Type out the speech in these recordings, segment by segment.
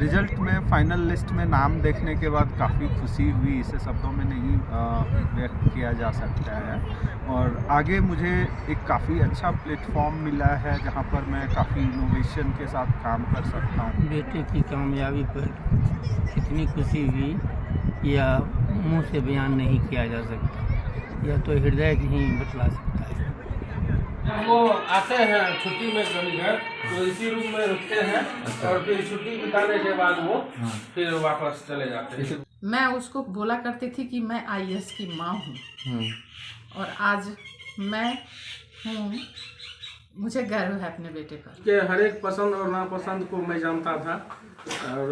Result में final list में नाम देखने के बाद काफ़ी खुशी हुई, इसे शब्दों में नहीं व्यक्त किया जा सकता है। और आगे मुझे एक काफ़ी अच्छा प्लेटफॉर्म मिला है जहां पर मैं काफ़ी इनोवेशन के साथ काम कर सकता हूं। बेटे की कामयाबी पर कितनी खुशी हुई यह मुंह से बयान नहीं किया जा सकता, यह तो हृदय ही बतला सकता है। वो आते हैं छुट्टी में कभी घर, तो इसी रूम में रुकते हैं और फिर छुट्टी बिताने के बाद वो फिर वापस चले जाते हैं। मैं उसको बोला करती थी कि मैं आईएएस की माँ हूँ और आज मैं हूँ। मुझे गर्व है अपने बेटे पर। कि हर एक पसंद और नापसंद को मैं जानता था और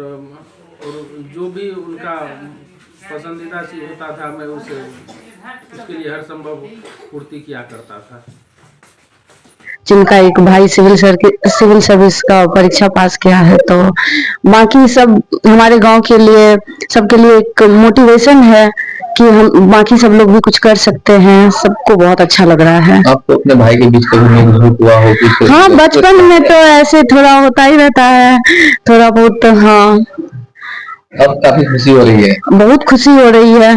जो भी उनका पसंदीदा चीज़ होता था मैं उसके लिए हर संभव पूर्ति किया करता था। जिनका एक भाई सिविल सर्विस का परीक्षा पास किया है, तो बाकी सब हमारे गांव के लिए सबके लिए एक मोटिवेशन है कि हम बाकी सब लोग भी कुछ कर सकते हैं। सबको बहुत अच्छा लग रहा है। आपको अपने भाई के बीच कभी नोक-झोंक हुआ हो कि? हाँ, बचपन में तो ऐसे थोड़ा होता ही रहता है, थोड़ा बहुत। हाँ, अब काफी खुशी हो रही है। बहुत खुशी हो रही है।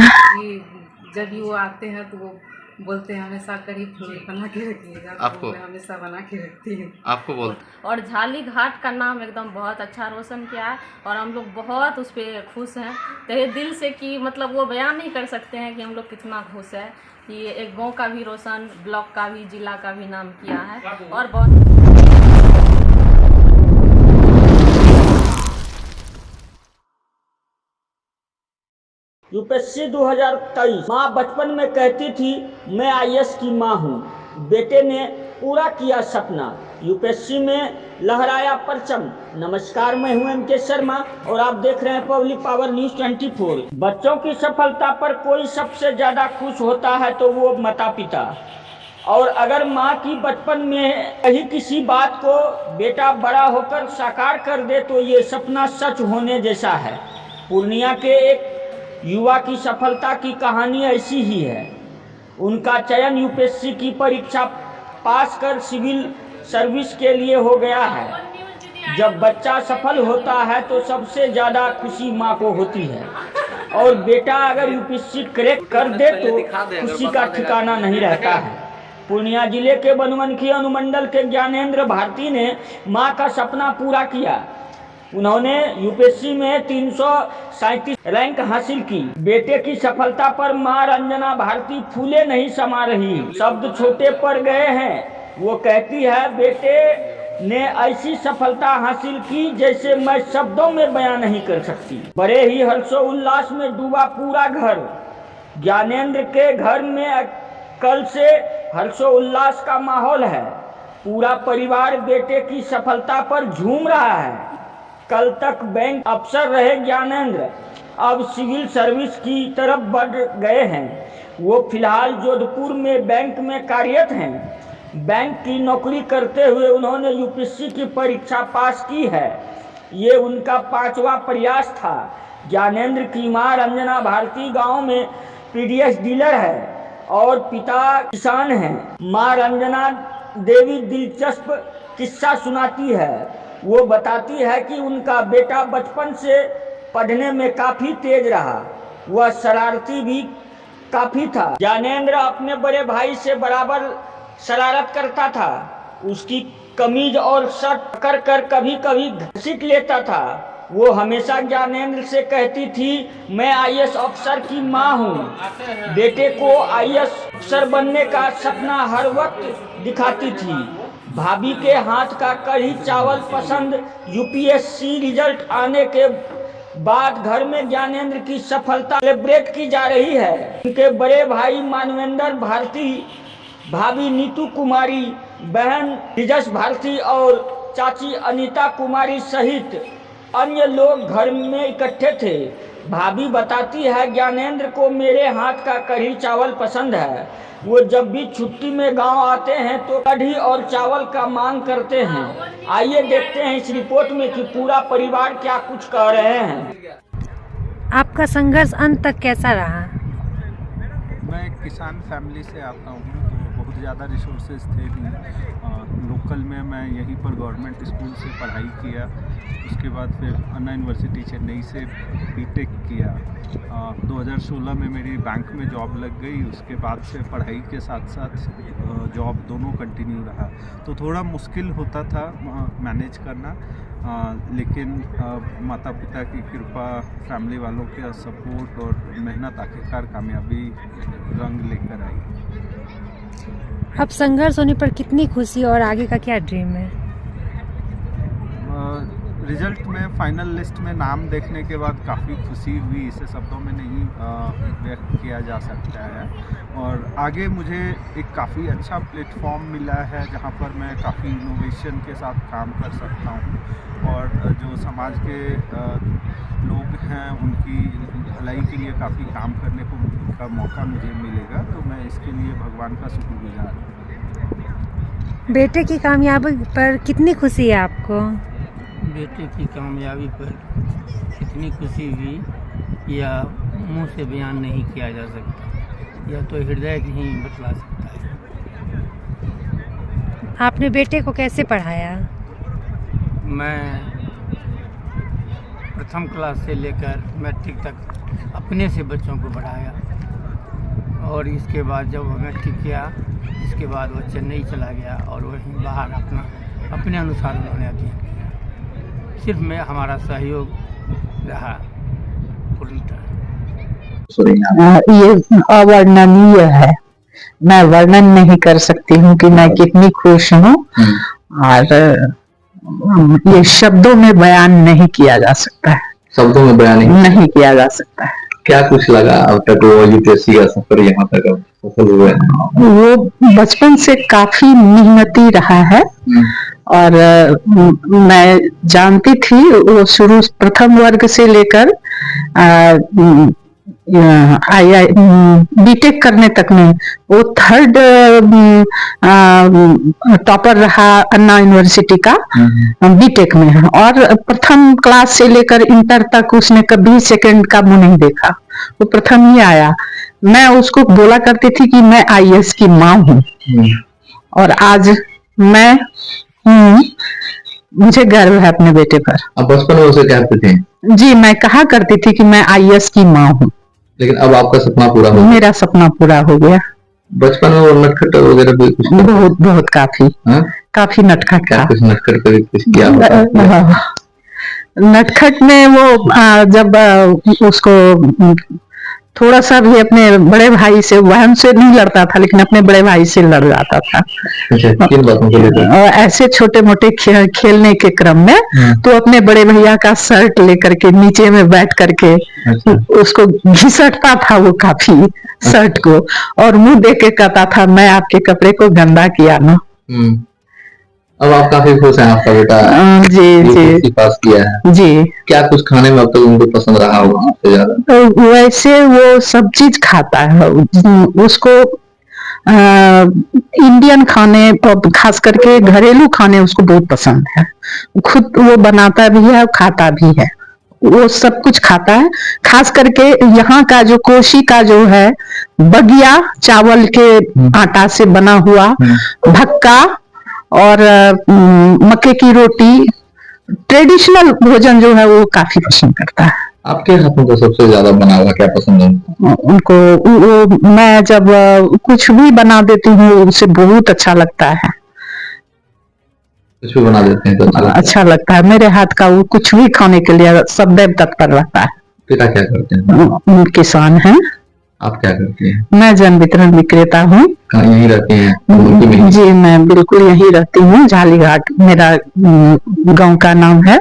जब भी वो आते हैं तो वो बोलते हैं हमेशा कढ़ी फूल बना के रखिएगा, आपको मैं हमेशा बना के रखती हूँ। आपको बोल और झाली घाट का नाम एकदम बहुत अच्छा रोशन किया है और हम लोग बहुत उस पर खुश हैं, तहे दिल से कि मतलब वो बयान नहीं कर सकते हैं कि हम लोग कितना खुश है कि एक गांव का भी रोशन, ब्लॉक का भी, जिला का भी नाम किया है। और बहुत यूपीएससी 2023 माँ बचपन में कहती थी मैं आईएएस की माँ हूँ, बेटे ने पूरा किया सपना, यूपीएससी में लहराया परचम। नमस्कार, मैं हूँ एम के शर्मा और आप देख रहे हैं पब्लिक पावर न्यूज़ 24। बच्चों की सफलता पर कोई सबसे ज़्यादा खुश होता है तो वो माता पिता, और अगर माँ की बचपन में कही किसी बात को बेटा बड़ा होकर साकार कर दे तो ये सपना सच होने जैसा है। पूर्णिया के एक युवा की सफलता की कहानी ऐसी ही है। उनका चयन यूपीएससी की परीक्षा पास कर सिविल सर्विस के लिए हो गया है। जब बच्चा सफल होता है तो सबसे ज़्यादा खुशी माँ को होती है, और बेटा अगर यूपीएससी क्रैक कर दे तो खुशी का ठिकाना नहीं रहता है। पूर्णिया जिले के बनमनखी अनुमंडल के ज्ञानेंद्र भारती ने माँ का सपना पूरा किया। उन्होंने यूपीएससी में 337 रैंक हासिल की। बेटे की सफलता पर मां रंजना भारती फूले नहीं समा रही, शब्द छोटे पड़ गए हैं। वो कहती है बेटे ने ऐसी सफलता हासिल की जैसे मैं शब्दों में बयां नहीं कर सकती। बड़े ही हर्षोल्लास में डूबा पूरा घर। ज्ञानेंद्र के घर में कल से हर्षोल्लास का माहौल है। पूरा परिवार बेटे की सफलता पर झूम रहा है। कल तक बैंक अफसर रहे ज्ञानेंद्र, अब सिविल सर्विस की तरफ बढ़ गए हैं। वो फिलहाल जोधपुर में बैंक में कार्यरत हैं। बैंक की नौकरी करते हुए उन्होंने यूपीएससी की परीक्षा पास की है। ये उनका 5वां प्रयास था। ज्ञानेंद्र की मां रंजना भारती गांव में पीडीएस डीलर है और पिता किसान हैं। मां रंजना देवी दिलचस्प किस्सा सुनाती है। वो बताती है कि उनका बेटा बचपन से पढ़ने में काफ़ी तेज रहा, वह शरारती भी काफ़ी था। ज्ञानेंद्र अपने बड़े भाई से बराबर शरारत करता था। उसकी कमीज और शर्ट पकड़ कर कभी कभी घसीट लेता था। वो हमेशा ज्ञानेंद्र से कहती थी मैं आईएएस अफसर की माँ हूँ। बेटे को आईएएस अफसर बनने का सपना हर वक्त दिखाती थी। भाभी के हाथ का कढ़ी चावल पसंद। यूपीएससी रिजल्ट आने के बाद घर में ज्ञानेंद्र की सफलता सेलिब्रेट की जा रही है। उनके बड़े भाई मानवेंद्र भारती, भाभी नीतू कुमारी, बहन तेजस भारती और चाची अनीता कुमारी सहित अन्य लोग घर में इकट्ठे थे। भाभी बताती है ज्ञानेंद्र को मेरे हाथ का कढ़ी चावल पसंद है। वो जब भी छुट्टी में गांव आते हैं तो कढ़ी और चावल का मांग करते हैं। आइए देखते हैं इस रिपोर्ट में कि पूरा परिवार क्या कुछ कह रहे हैं। आपका संघर्ष अंत तक कैसा रहा? मैं एक किसान फैमिली से आता हूँ, तो बहुत बहुत ज़्यादा रिसोर्सेज थे नहीं। लोकल में मैं यहीं पर गवर्नमेंट स्कूल से पढ़ाई किया, उसके बाद फिर अन्ना यूनिवर्सिटी चेन्नई से बीटेक किया। 2016 में मेरी बैंक में जॉब लग गई, उसके बाद से पढ़ाई के साथ साथ जॉब दोनों कंटिन्यू रहा, तो थोड़ा मुश्किल होता था मैनेज करना। लेकिन माता पिता की कृपा, फैमिली वालों का सपोर्ट और मेहनत आखिरकार कामयाबी रंग लेकर आई। अब संघर्ष होने पर कितनी खुशी और आगे का क्या ड्रीम है? रिज़ल्ट में फाइनल लिस्ट में नाम देखने के बाद काफ़ी खुशी हुई, इसे शब्दों में नहीं व्यक्त किया जा सकता है। और आगे मुझे एक काफ़ी अच्छा प्लेटफॉर्म मिला है जहाँ पर मैं काफ़ी इनोवेशन के साथ काम कर सकता हूँ और जो समाज के लोग हैं उनकी भलाई के लिए काफ़ी काम करने का मौका मुझे मिलेगा, तो मैं इसके लिए भगवान का शुक्रगुजार हूँ। बेटे की कामयाबी पर कितनी खुशी है आपको? बेटे की कामयाबी पर कितनी खुशी हुई या मुंह से बयान नहीं किया जा सकता, या तो हृदय ही बतला सकता है। आपने बेटे को कैसे पढ़ाया? मैं प्रथम क्लास से लेकर मैट्रिक तक अपने से बच्चों को पढ़ाया, और इसके बाद जब वो मैट्रिक किया, इसके बाद वो चेन्नई चला गया और वहीं बाहर अपने अनुसार उन्होंने अध्ययन किया। सिर्फ मैं हमारा सहयोग रहा पूर्णतः। ये अवर्णनीय है, मैं वर्णन नहीं कर सकती हूँ कि मैं कितनी खुश हूँ, और ये शब्दों में बयान नहीं किया जा सकता है। शब्दों में बयान नहीं किया जा सकता है। क्या कुछ लगा अब तक वो यूपीएससी का सफर यहाँ तक अब सफल हुए? वो बचपन से काफी मेहनती रहा है, और मैं जानती थी वो शुरू प्रथम वर्ग से लेकर बीटेक करने तक में वो थर्ड टॉपर रहा अन्ना यूनिवर्सिटी का बीटेक में, और प्रथम क्लास से लेकर इंटर तक उसने कभी सेकंड का मुंह नहीं देखा, वो प्रथम ही आया। मैं उसको बोला करती थी कि मैं आईएएस की माँ हूँ, और आज मैं हूँ, मुझे गर्व है अपने बेटे पर। अब बचपन में उसे कहते थे? जी, मैं कहा करती थी कि मैं आईएएस की माँ हूँ। लेकिन अब आपका सपना पूरा हो गया? मेरा सपना पूरा हो गया। बचपन में वो नटखट वगैरह भी कुछ? बहुत काफी नटखट था। कुछ नटखट कभी कुछ किया होगा? नटखट में वो जब उसको थोड़ा सा भी अपने बड़े भाई से, वहन से नहीं लड़ता था, लेकिन अपने बड़े भाई से लड़ जाता था। किन बातों को लेकर? ऐसे छोटे मोटे खेलने के क्रम में तो अपने बड़े भैया का शर्ट लेकर के नीचे में बैठ करके उसको घिसटता था वो काफी शर्ट को, और मुंह देख के कहता था मैं आपके कपड़े को गंदा किया ना। अब आप काफी खुश हैं, आपका बेटा जी पास किया है जी। क्या कुछ खाने में अब तक उनको पसंद रहा होगा आपसे ज्यादा? वैसे वो सब चीज खाता है, उसको इंडियन खाने, खास करके घरेलू खाने उसको बहुत पसंद है। खुद वो बनाता भी है और खाता भी है, वो सब कुछ खाता है। खास करके यहाँ का जो कोशी का जो है बगिया चावल के आटा से बना हुआ भक्का और मक्के की रोटी, ट्रेडिशनल भोजन जो है वो काफी पसंद करता है। आपके हाथों को सबसे ज्यादा बना हुआ क्या पसंद है उनको? वो मैं जब कुछ भी बना देती हूँ उसे बहुत अच्छा लगता है। कुछ भी बना देते हैं तो अच्छा लगता है। मेरे हाथ का वो कुछ भी खाने के लिए सदैव तत्पर रहता है। पिता क्या करते हैं? किसान है। आप क्या करती हैं? मैं जन वितरण विक्रेता हूँ। यहीं रहती हैं? जी, मैं बिल्कुल यहीं रहती हूँ। झालीघाट मेरा गांव का नाम है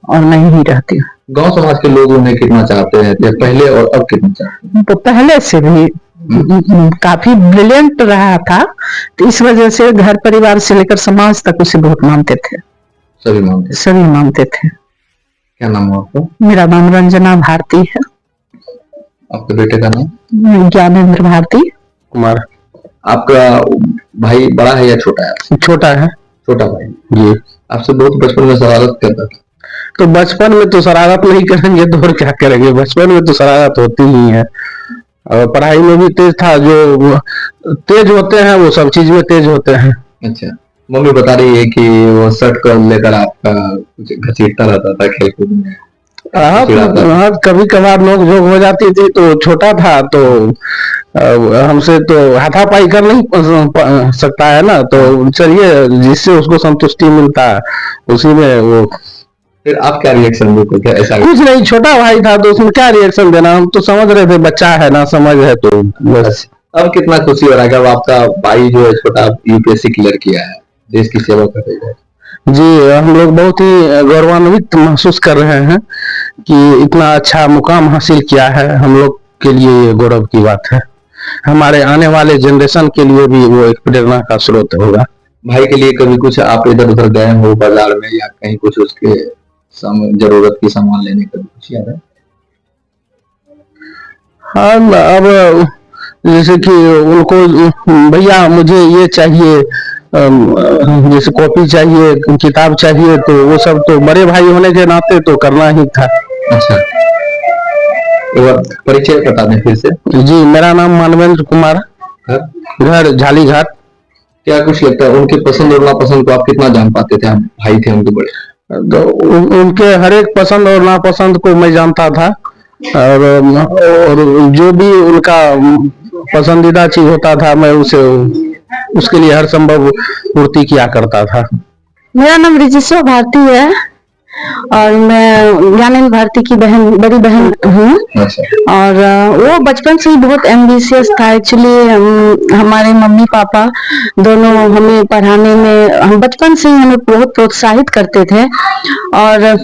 और मैं यहीं रहती हूँ। गांव समाज के लोग उन्हें कितना चाहते हैं, या पहले और अब कितना चाहते हैं? तो पहले से भी काफी ब्रिलियंट रहा था, तो इस वजह से घर परिवार से लेकर समाज तक उसे बहुत मानते थे। सभी मानते थे। क्या नाम है आपका? मेरा नाम रंजना भारती है। आपके बेटे का नाम? ज्ञानेंद्र भारती कुमार। आपका भाई बड़ा है या छोटा है? छोटा है। छोटा भाई जी। आपसे बहुत बचपन में शरारत करता था? तो बचपन में तो शरारत नहीं करेंगे तो और क्या करेंगे, बचपन में तो शरारत होती ही है। और पढ़ाई में भी तेज था। जो तेज होते हैं वो सब चीज में तेज होते हैं। अच्छा, मम्मी बता रही है कि वो शर्ट को लेकर आपका कुछ घसीटता रहता था खेल कूद में। हाँ, कभी कभार नोक झोंक हो जाती थी, तो छोटा था तो हमसे तो हाथापाई कर नहीं सकता है ना, तो चलिए जिससे उसको संतुष्टि मिलता है उसी में वो। फिर आप क्या रिएक्शन देते थे? ऐसा कुछ नहीं, छोटा भाई था तो उसमें क्या रिएक्शन देना, हम तो समझ रहे थे बच्चा है ना, समझ है तो बस। अब कितना खुशी हो रहा है कि अब आपका भाई जो है छोटा यूपीएससी क्लियर किया है, देश की सेवा कर रहा है? जी, हम लोग बहुत ही गौरवान्वित महसूस कर रहे हैं कि इतना अच्छा मुकाम हासिल किया है। हम लोग के लिए ये गौरव की बात है, हमारे आने वाले जनरेशन के लिए भी वो एक प्रेरणा का स्रोत होगा। भाई के लिए कभी कुछ आप इधर उधर गए हो बाजार में या कहीं कुछ उसके जरूरत की सामान लेने का कुछ याद है? हाँ, अब जैसे कि उनको भैया मुझे ये चाहिए, जैसे कॉपी चाहिए, किताब चाहिए, तो वो सब तो बड़े भाई होने के नाते तो करना ही था। अच्छा, परिचय बता दें फिर से। जी, मेरा नाम मानवेंद्र कुमार, घर झाली घाट। क्या कुछ लगता है उनके पसंद और नापसंद को आप कितना जान पाते थे? आप भाई थे उनके बड़े, तो उनके हर एक पसंद और नापसंद को मैं जानता था, और जो भी उनका पसंदीदा चीज होता था मैं उसे उसके लिए हर संभव पूर्ति किया करता था। मेरा नाम रिजिस्वा भारती है और मैं ज्ञानेंद्र भारती की बड़ी बहन हूँ। और वो बचपन से ही बहुत एम्बिशियस था। एक्चुअली हमारे मम्मी पापा दोनों हमें पढ़ाने में, हम बचपन से ही हमें बहुत प्रोत्साहित करते थे और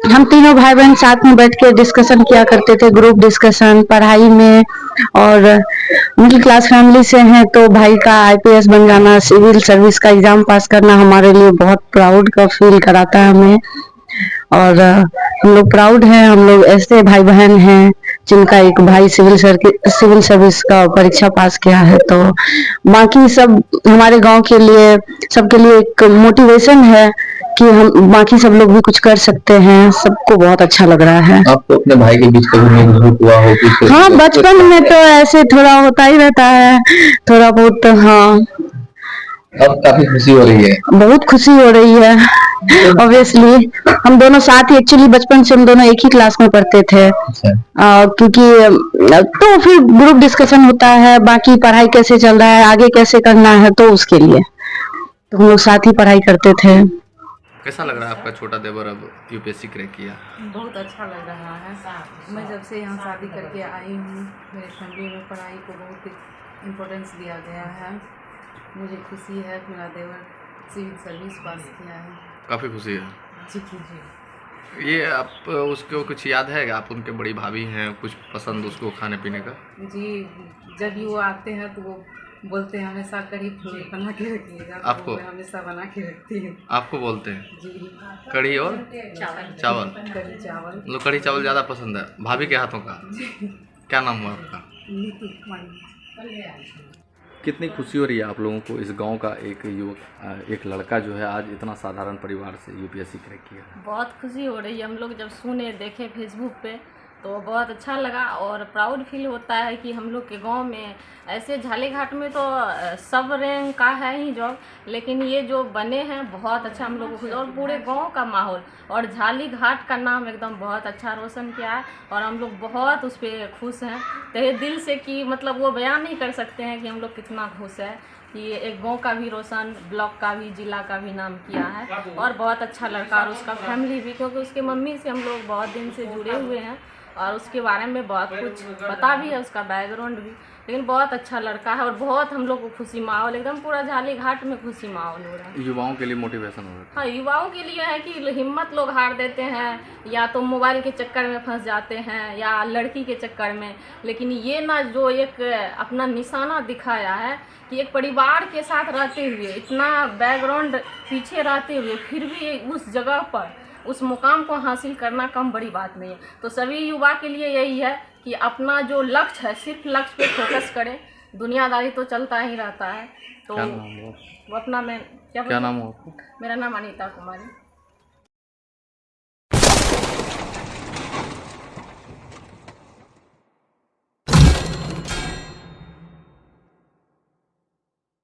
हम तीनों भाई बहन साथ में बैठ के डिस्कशन किया करते थे, ग्रुप डिस्कशन पढ़ाई में। और मिडिल क्लास फैमिली से हैं तो भाई का आईपीएस बन जाना, सिविल सर्विस का एग्जाम पास करना हमारे लिए बहुत प्राउड का फील कराता है हमें। और हम लोग प्राउड हैं, हम लोग ऐसे भाई बहन हैं जिनका एक भाई सिविल सर्विस का परीक्षा पास किया है। तो बाकी सब हमारे गांव के लिए, सबके लिए एक मोटिवेशन है कि हम बाकी सब लोग भी कुछ कर सकते हैं। सबको बहुत अच्छा लग रहा है। आपको अपने भाई के बीच कभी नोक-झोंक हुआ हो? हाँ, बचपन में तो ऐसे थोड़ा होता ही रहता है, थोड़ा बहुत। तो हाँ, अब काफी खुशी हो रही है? बहुत खुशी हो रही है। ऑब्वियसली हम दोनों साथ ही, एक्चुअली बचपन से हम दोनों एक ही क्लास में पढ़ते थे। क्योंकि तो फिर ग्रुप डिस्कशन होता है, बाकी पढ़ाई कैसे चल रहा है, आगे कैसे करना है, तो उसके लिए तो हम लोग साथ ही पढ़ाई करते थे। कैसा लग रहा है आपका छोटा देवर अब यूपीएससी क्रैक किया? बहुत अच्छा लग रहा है। मैं जब से यहाँ शादी करके आई हूँ, मेरे फैमिली में पढ़ाई को बहुत इम्पोर्टेंस दिया गया है। मुझे खुशी है, मेरा देवर सिविल सर्विस पास किया है। काफ़ी खुशी है जी जी। ये आप उसको कुछ याद है? आप उनके बड़ी भाभी हैं, कुछ पसंद उसको खाने पीने का? जी, जब भी वो आते हैं तो वो बोलते हैं हमेशा कढ़ी बना के रखिएगा। आपको? मैं हमेशा बना के रखती हूँ। आपको बोलते हैं? जी। कढ़ी और चावल? कढ़ी चावल। मतलब कढ़ी चावल ज़्यादा पसंद है भाभी के हाथों का? क्या नाम हुआ आपका? नीतू कुमारी। कितनी खुशी हो रही है आप लोगों को इस गांव का एक युवक, एक लड़का जो है आज इतना साधारण परिवार से यूपीएससी क्रैक किया? बहुत खुशी हो रही है। हम लोग जब सुने देखे फेसबुक पे तो बहुत अच्छा लगा और प्राउड फील होता है कि हम लोग के गांव में ऐसे झाली घाट में तो सब रैंक का है ही जॉब, लेकिन ये जो बने हैं बहुत अच्छा हम लोग को, और पूरे गांव का माहौल और झाली घाट का नाम एकदम बहुत अच्छा रोशन किया है और हम लोग बहुत उस पर खुश हैं तहे दिल से कि मतलब वो बयान नहीं कर सकते हैं कि हम लोग कितना खुश है कि एक गांव का भी रोशन, ब्लॉक का भी, जिला का भी नाम किया है। और बहुत अच्छा लड़का और उसका फैमिली भी, क्योंकि उसके मम्मी से हम लोग बहुत दिन से जुड़े हुए हैं और उसके बारे में बहुत कुछ पता भी है, उसका बैकग्राउंड भी। लेकिन बहुत अच्छा लड़का है और बहुत हम लोग को खुशी माहौल, एकदम पूरा झाली घाट में खुशी माहौल हो रहा है। युवाओं के लिए मोटिवेशन हो रहा है? हाँ, युवाओं के लिए है कि हिम्मत लोग हार देते हैं, या तो मोबाइल के चक्कर में फंस जाते हैं या लड़की के चक्कर में। लेकिन ये ना जो एक अपना निशाना दिखाया है कि एक परिवार के साथ रहते हुए, इतना बैकग्राउंड पीछे रहते हुए, फिर भी उस जगह पर उस मुकाम को हासिल करना कम बड़ी बात नहीं है। तो सभी युवा के लिए यही है कि अपना जो लक्ष्य है सिर्फ लक्ष्य पे फोकस करें। दुनियादारी तो चलता ही रहता है। तो क्या नाम हुआ? वो अपना, मैं क्या नाम हुआ? मेरा नाम अनीता कुमारी।